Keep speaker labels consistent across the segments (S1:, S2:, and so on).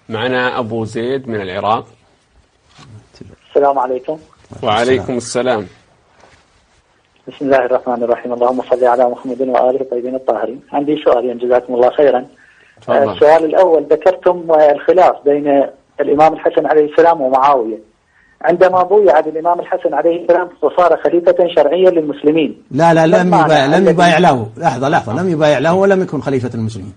S1: معنا أبو زيد من العراق.
S2: السلام عليكم.
S1: وعليكم السلام.
S2: بسم الله الرحمن الرحيم. اللهم صل على محمد وآله الطيبين الطاهرين. عندي سؤالين جزاكم الله خيرا. السؤال الأول، ذكرتم الخلاف بين الإمام الحسن عليه السلام ومعاوية عندما بويع الإمام الحسن عليه السلام وصار خليفة شرعيا للمسلمين.
S3: لا لم يبايع له. لحظة لم يبايع له ولم يكن خليفة المسلمين.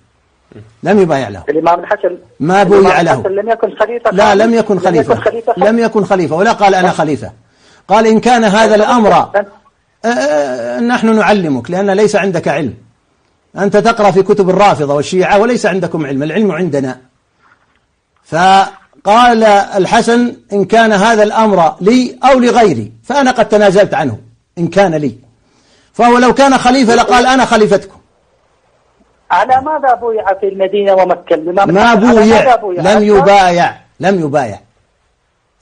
S3: لم يبايع له.
S2: الإمام الحسن
S3: ما بويع له.
S2: لم يكن خليفة.
S3: لا لم يكن خليفة. لم يكن خليفة ولا قال أنا خليفة. قال إن كان هذا الأمر نحن نعلمك لأن ليس عندك علم. أنت تقرأ في كتب الرافضة والشيعة وليس عندكم علم، العلم عندنا. فقال الحسن إن كان هذا الأمر لي أو لغيري فأنا قد تنازلت عنه إن كان لي، فهو لو كان خليفة لقال أنا خليفتكم.
S2: على ماذا بويع في المدينة ومكة؟
S3: ما بويع، لم يبايع.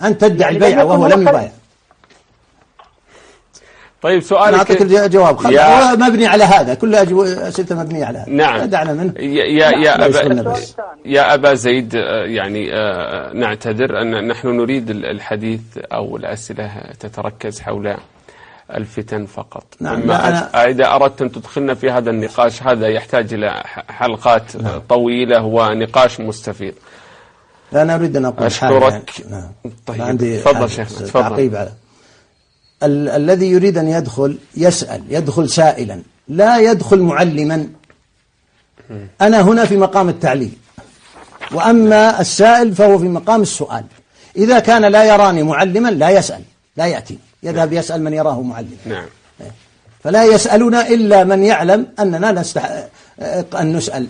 S3: أنت تدعي البيعة وهو لم يبايع.
S1: طيب سؤالك،
S3: أعطيك الجواب هو مبني على هذا، كل أسئلة مبنية على هذا.
S1: نعم.
S3: دعنا منه.
S1: يا أبا زيد، يعني نعتذر أن نحن نريد الحديث أو الأسئلة تتركز حول الفتن فقط.
S3: نعم.
S1: إذا أردت أن تدخلنا في هذا النقاش هذا يحتاج إلى حلقات طويلة ونقاش مستفيض.
S3: لا أنا أريد أن أقول
S1: أشكرك.
S3: نعم.
S1: طيب تفضل شيخنا، تفضل.
S3: الذي يريد أن يدخل يدخل سائلا، لا يدخل معلما. أنا هنا في مقام التعليم، وأما السائل فهو في مقام السؤال. إذا كان لا يراني معلما لا يسأل، لا يأتي، يذهب يسأل من يراه معلما.
S1: نعم.
S3: فلا يسألنا إلا من يعلم أننا نستحق أن نسأل.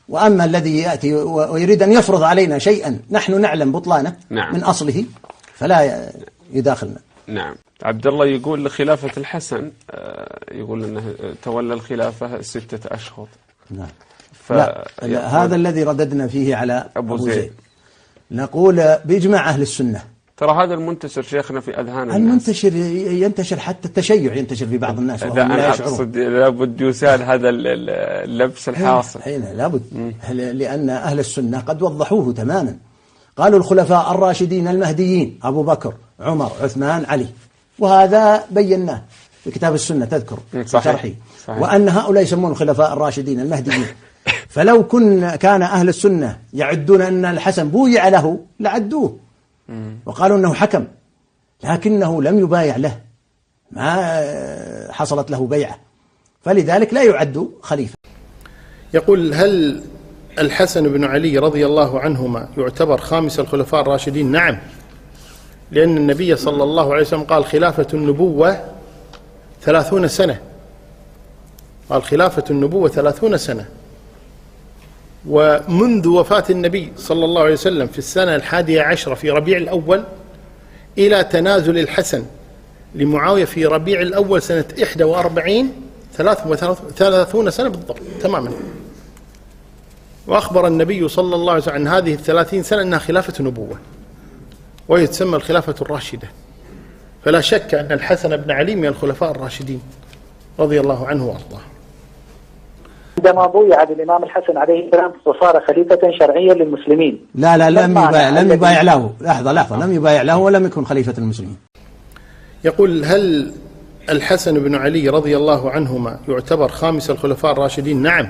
S3: وأما الذي يأتي ويريد أن يفرض علينا شيئا نحن نعلم بطلانه من أصله فلا يداخلنا.
S1: نعم. عبد الله يقول خلافة الحسن، يقول أنه تولى الخلافة 6 أشهر.
S3: نعم. هذا الذي رددنا فيه على أبو زيد. نقول بإجماع أهل السنة.
S1: ترى هذا المنتشر شيخنا في أذهان الناس.
S3: المنتشر ينتشر حتى التشيع ينتشر في بعض الناس وهم لا يشعرون. أقصد
S1: لابد يسال هذا اللبس الحاصل.
S3: لابد، لأن أهل السنة قد وضحوه تماما. قالوا الخلفاء الراشدين المهديين أبو بكر عمر عثمان علي، وهذا بيناه في كتاب السنة تذكر شرحي. وأن هؤلاء يسمون الخلفاء الراشدين المهديين. فلو كان أهل السنة يعدون أن الحسن بويع له لعدوه وقالوا أنه حكم، لكنه لم يبايع له، ما حصلت له بيعة، فلذلك لا يعد خليفة.
S4: يقول هل الحسن بن علي رضي الله عنهما يعتبر خامس الخلفاء الراشدين؟ نعم، لأن النبي صلى الله عليه وسلم قال خلافة النبوة 30 سنة، قال خلافة النبوة 30 سنة. ومنذ وفاة النبي صلى الله عليه وسلم في السنة 11 في ربيع الأول إلى تنازل الحسن لمعاوية في ربيع الأول سنة 41 30 سنة بالضبط تماما. وأخبر النبي صلى الله عليه وسلم عن هذه 30 سنة أنها خلافة نبوة، وهي تسمى الخلافة الراشدة. فلا شك أن الحسن بن علي من الخلفاء الراشدين رضي الله عنه وأرضاه.
S2: عندما بويع الإمام الحسن عليه السلام وصار خليفة شرعيا للمسلمين.
S3: لا لم يبايع له. لحظة لم يبايع له ولم يكن خليفة المسلمين.
S4: يقول هل الحسن بن علي رضي الله عنهما يعتبر خامس الخلفاء الراشدين؟ نعم،